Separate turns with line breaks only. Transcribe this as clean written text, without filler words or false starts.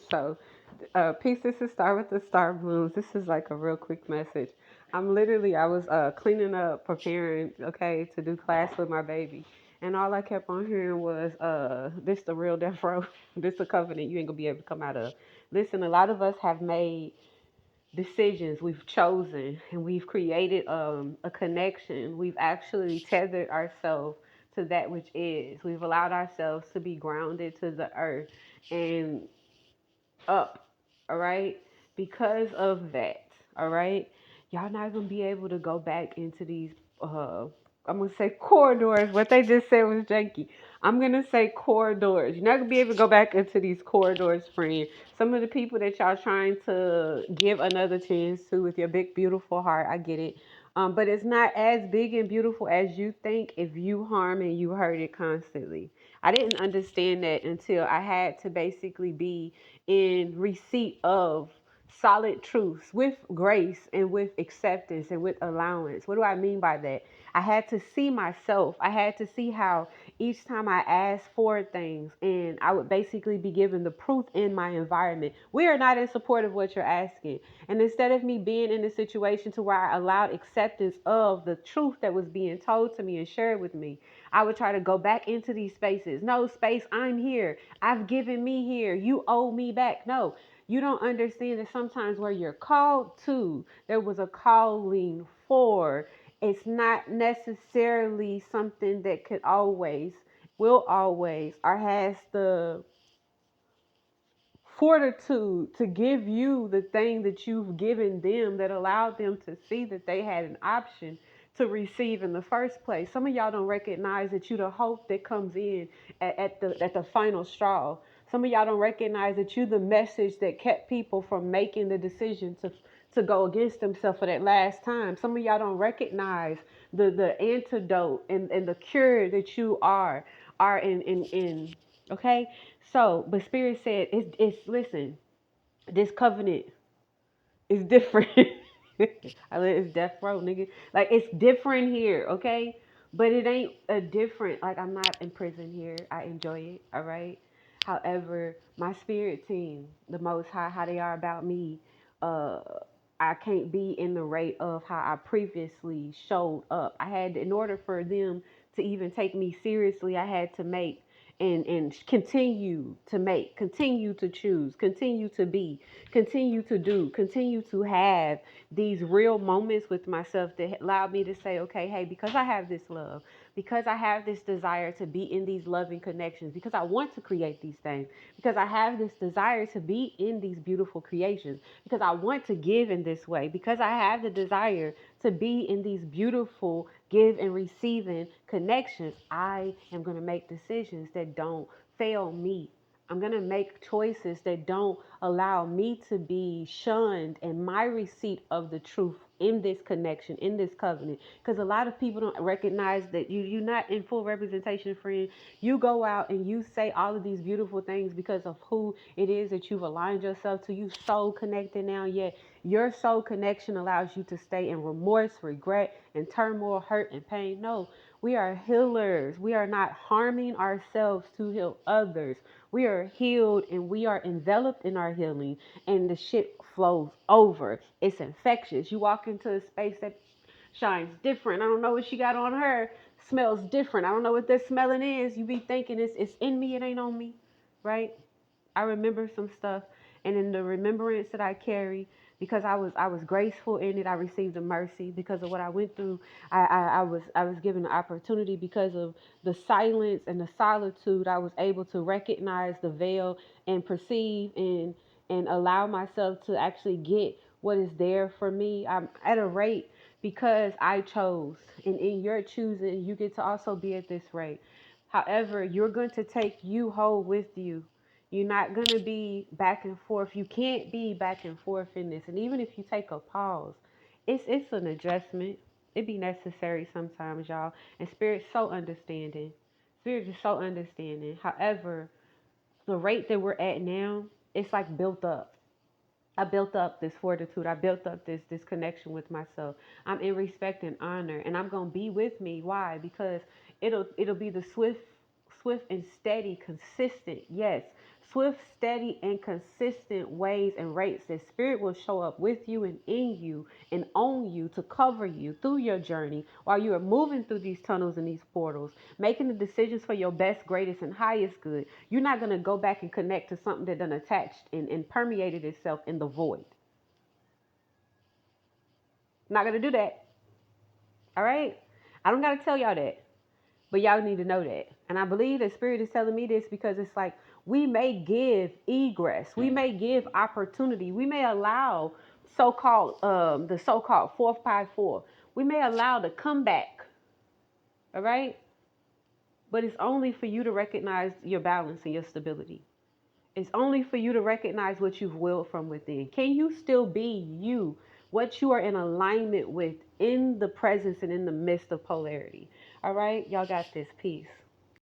So, peace. This is Star with the Star Blooms. This is like a real quick message. I was cleaning up, preparing, okay, to do class with my baby. And all I kept on hearing was, this the real death row. This a covenant you ain't gonna be able to come out of. Listen, a lot of us have made decisions, we've chosen, and we've created a connection. We've actually tethered ourselves to that which is. We've allowed ourselves to be grounded to the earth and up, all right? Because of that, all right? Y'all not gonna be able to go back into these I'm gonna say corridors. What they just said was janky. I'm gonna say corridors. You're not gonna be able to go back into these corridors, friend. Some of the people that y'all trying to give another chance to with your big beautiful heart, I get it. But it's not as big and beautiful as you think if you harm and you hurt it constantly. I didn't understand that until I had to basically be in receipt of solid truths with grace and with acceptance and with allowance. What do I mean by that? I had to see myself. I had to see how each time I asked for things and I would basically be given the proof in my environment. We are not in support of what you're asking. And instead of me being in a situation to where I allowed acceptance of the truth that was being told to me and shared with me, I would try to go back into these spaces. No space, I'm here. I've given me here. You owe me back. No, you don't understand that sometimes where you're called to, there was a calling for. It's not necessarily something that could always, will always, or has the fortitude to give you the thing that you've given them that allowed them to see that they had an option to receive in the first place. Some of y'all don't recognize that you the hope that comes in at the final straw. Some of y'all don't recognize that you the message that kept people from making the decision to go against themselves for that last time. Some of y'all don't recognize the antidote and the cure that you are in okay. So, but Spirit said, it's listen, this covenant is different. I mean, it's death row, nigga. Like, it's different here, okay? But it ain't a different, like, I'm not in prison here. I enjoy it, all right? However, my spirit team, the Most High, how they are about me, uh, I can't be in the rate of how I previously showed up. I had, in order for them to even take me seriously, I had to make and continue to make, continue to choose, continue to be, continue to do, continue to have these real moments with myself that allowed me to say, okay, hey, because I have this love, because I have this desire to be in these loving connections, because I want to create these things, because I have this desire to be in these beautiful creations, because I want to give in this way, because I have the desire to be in these beautiful give and receiving connections, I am going to make decisions that don't fail me. I'm going to make choices that don't allow me to be shunned in my receipt of the truth in this connection, in this covenant. Because a lot of people don't recognize that you're not in full representation, friend. You go out and you say all of these beautiful things because of who it is that you've aligned yourself to. You so connected now, yet your soul connection allows you to stay in remorse, regret, and turmoil, hurt, and pain. No, we are healers. We are not harming ourselves to heal others. We are healed and we are enveloped in our healing, and the shit flows over. It's infectious. You walk into a space that shines different. I don't know what she got on her. Smells different. I don't know what this smelling is. You be thinking it's in me, it ain't on me, right? I remember some stuff, and in the remembrance that I carry, because I was graceful in it, I received a mercy because of what I went through. I was given an opportunity because of the silence and the solitude. I was able to recognize the veil and perceive and allow myself to actually get what is there for me. I'm at a rate because I chose, and in your choosing, you get to also be at this rate. However, you're going to take you whole with you. You're not going to be back and forth. You can't be back and forth in this. And even if you take a pause, it's an adjustment. It be necessary sometimes, y'all. And Spirit's so understanding. Spirit is so understanding. However, the rate that we're at now, it's like built up. I built up this fortitude. I built up this connection with myself. I'm in respect and honor, and I'm gonna be with me. Why? Because it'll be the swift and steady, consistent. Yes, Swift, steady, and consistent ways and rates that spirit will show up with you and in you and on you to cover you through your journey while you are moving through these tunnels and these portals, making the decisions for your best, greatest, and highest good. You're not going to go back and connect to something that done attached and permeated itself in the void. Not going to do that. All right? I don't got to tell y'all that. But y'all need to know that. And I believe that Spirit is telling me this because it's like we may give egress, we may give opportunity, we may allow the so-called 454. We may allow the comeback, all right? But it's only for you to recognize your balance and your stability. It's only for you to recognize what you've willed from within. Can you still be you, what you are in alignment with in the presence and in the midst of polarity? All right, y'all got this. Peace.